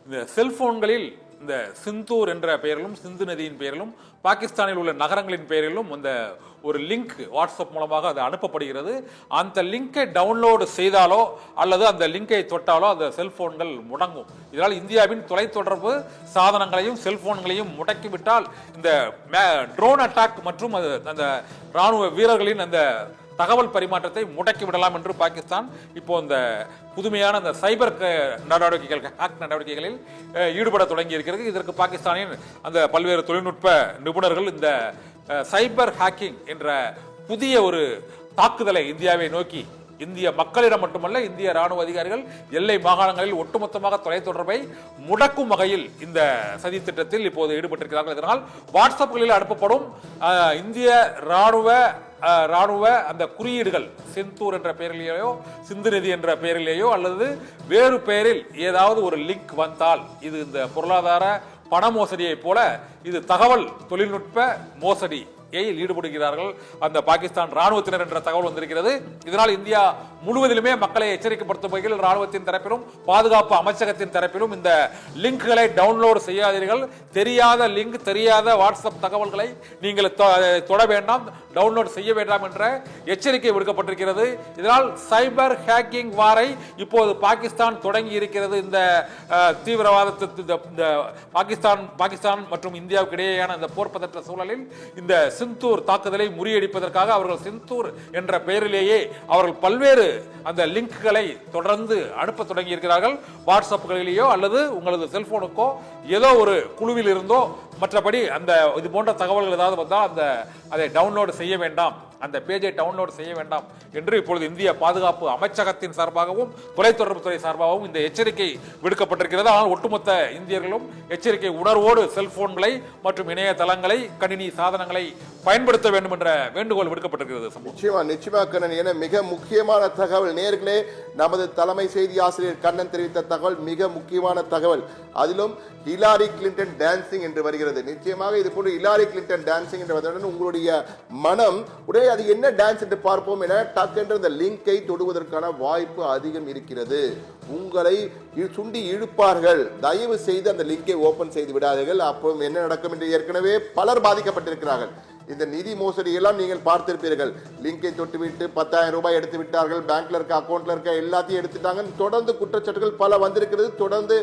இந்த செல்போன்களில் இந்த சிந்தூர் என்ற பெயரிலும் சிந்து நதியின் பெயரிலும் பாகிஸ்தானில் உள்ள நகரங்களின் பெயரிலும் அந்த ஒரு லிங்க் வாட்ஸ்அப் மூலமாக அது அனுப்பப்படுகிறது. அந்த லிங்கை டவுன்லோடு செய்தாலோ அல்லது அந்த லிங்கை தொட்டாலோ அந்த செல்போன்கள் முடங்கும். இதனால் இந்தியாவின் தொலைத்தொடர்பு சாதனங்களையும் செல்போன்களையும் முடக்கிவிட்டால் இந்த ட்ரோன் அட்டாக் மற்றும் அந்த ராணுவ வீரர்களின் அந்த தகவல் பரிமாற்றத்தை முடக்கி விடலாம் என்று பாகிஸ்தான் இப்போ இந்த புதுமையான அந்த சைபர் நடவடிக்கைகள் ஹேக் நடவடிக்கைகளில் ஈடுபட தொடங்கி இருக்கிறது. இதற்கு பாகிஸ்தானின் அந்த பல்வேறு தொழில்நுட்ப நிபுணர்கள் இந்த சைபர் ஹேக்கிங் என்ற புதிய ஒரு தாக்குதலை இந்தியாவை நோக்கி இந்திய மக்களிடம் மட்டுமல்ல இந்திய ராணுவ அதிகாரிகள் எல்லை மாகாணங்களில் ஒட்டுமொத்தமாக தொலைத்தொடர்பை முடக்கும் வகையில் இந்த சதி திட்டத்தில் இப்போது ஈடுபட்டிருக்கிறார்கள். இதனால் வாட்ஸ்அப்களில் அனுப்பப்படும் இந்திய ராணுவ அந்த குறியீடுகள் சிந்தூர் என்ற பெயரிலேயோ சிந்து நதி என்ற பெயரிலேயோ அல்லது வேறு பெயரில் ஏதாவது ஒரு லிங்க் வந்தால் இது இந்த பொருளாதார பண மோசடியை போல இது தகவல் தொழில்நுட்ப மோசடி ஈடுபடுகிறார்கள் அந்த பாகிஸ்தான் ராணுவத்தினர் என்ற தகவல் வந்திருக்கிறது. இதனால் இந்தியா முழுவதிலுமே மக்களை எச்சரிக்கைப்படுத்தும் வகையில் ராணுவத்தின் தரப்பிலும் பாதுகாப்பு அமைச்சகத்தின் தரப்பிலும் இந்த லிங்க்களை டவுன்லோடு செய்யாதீர்கள், தெரியாத லிங்க் தெரியாத வாட்ஸ்அப் தகவல்களை நீங்கள் தொட வேண்டாம், டவுன்லோட் செய்ய வேண்டாம் என்ற எச்சரிக்கை விடுக்கப்பட்டிருக்கிறது. இதனால் சைபர் ஹேக்கிங் வாரை இப்போது பாகிஸ்தான் தொடங்கி இருக்கிறது. இந்த தீவிரவாதத்தை பாகிஸ்தான் மற்றும் இந்தியாவுக்கு இடையேயான இந்த போர் பதற்ற சூழலில் இந்த சிந்தூர் தாக்குதலை முறியடிப்பதற்காக அவர்கள் சிந்தூர் என்ற பெயரிலேயே அவர்கள் பல்வேறு அந்த லிங்க்களை தொடர்ந்து அனுப்ப தொடங்கி இருக்கிறார்கள். வாட்ஸ்அப்களிலேயோ அல்லது உங்களது செல்போனுக்கோ ஏதோ ஒரு குழுவில் இருந்தோ மற்றபடி அந்த இது போன்ற தகவல்கள் ஏதாவது வந்தால் அதை டவுன்லோடு செய்ய வேண்டாம், அந்த பேஜை டவுன்லோட் செய்ய வேண்டாம் என்று இப்பொழுது இந்திய பாதுகாப்பு அமைச்சகத்தின் சார்பாகவும் தொலைத்தொடர்புத்துறை சார்பாகவும் இந்த எச்சரிக்கை விடுக்கப்பட்டிருக்கிறது. ஆனால் ஒட்டுமொத்த இந்தியர்களும் எச்சரிக்கை உணர்வோடு செல்போன்களை மற்றும் இணையதளங்களை கணினி சாதனங்களை பயன்படுத்த வேண்டும் என்ற வேண்டுகோள் விடுக்கப்பட்டிருக்கிறது. நிச்சயமா கண்ணன், என மிக முக்கியமான தகவல் நேர்களே, நமது தலைமை செய்தி ஆசிரியர் கண்ணன் தெரிவித்த தகவல் மிக முக்கியமான தகவல். அதிலும் ஹிலாரி கிளின்டன் டான்சிங் என்று வருகிறது. நிச்சயமாக இது போன்று ஹிலாரி கிளின்டன் டான்சிங் என்று வந்தவுடன் உங்களுடைய மனம் உடனே அது என்ன டான்ஸ் என்று பார்ப்போம் என டக் என்று அந்த லிங்கை தொடுவதற்கான வாய்ப்பு அதிகம் இருக்கிறது. உங்களை சுண்டி இழுப்பார்கள். தயவு செய்து அந்த லிங்கை ஓபன் செய்து விடாதீர்கள். அப்போ என்ன நடக்கும் என்று ஏற்கனவே பலர் பாதிக்கப்பட்டிருக்கிறார்கள். இந்த நிதி மோசடி எல்லாம் நீங்கள் பார்த்திருப்பீர்கள். லிங்கை தொட்டுவிட்டு 10,000 ரூபாய் எடுத்து விட்டார்கள், பேங்க்ல இருக்க அக்கௌண்ட்ல இருக்க எல்லாத்தையும் எடுத்துட்டாங்க. தொடர்ந்து குற்றச்சாட்டுகள் பல வந்திருக்கிறது. தொடர்ந்து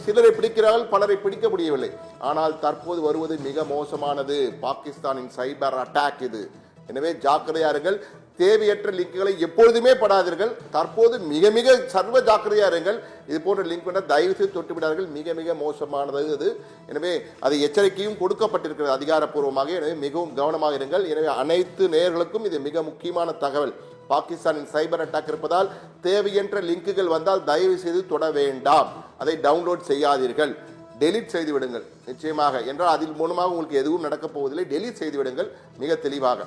சிலரை பிடிக்கிறார்கள், பலரை பிடிக்க முடியவில்லை. ஆனால் தற்போது வருவது மிக மோசமானது, பாகிஸ்தானின் சைபர் அட்டாக் இது. எனவே ஜாக்கிரதையாருங்கள். தேவையற்ற லிங்குகளை எப்பொழுதுமே படாதீர்கள். தற்போது மிக மிக சர்வ ஜாக்கிரதையா இருங்கள். இது போன்ற லிங்க் தயவு செய்து தொட்டு விடார்கள். மிக மிக மோசமானது அது. எனவே அது எச்சரிக்கையும் கொடுக்கப்பட்டிருக்கிறது அதிகாரப்பூர்வமாக. எனவே மிகவும் கவனமாக இருங்கள். எனவே அனைத்து நேயர்களுக்கும் இது மிக முக்கியமான தகவல். பாகிஸ்தானின் சைபர் அட்டாக் இருப்பதால் தேவையற்ற லிங்குகள் வந்தால் தயவு செய்து தொட வேண்டாம், அதை டவுன்லோட் செய்யாதீர்கள், டெலீட் செய்து விடுங்கள். நிச்சயமாக என்றால் அதில் மூலமாக உங்களுக்கு எதுவும் நடக்கப் போவதில்லை. டெலீட் செய்து விடுங்கள் மிக தெளிவாக.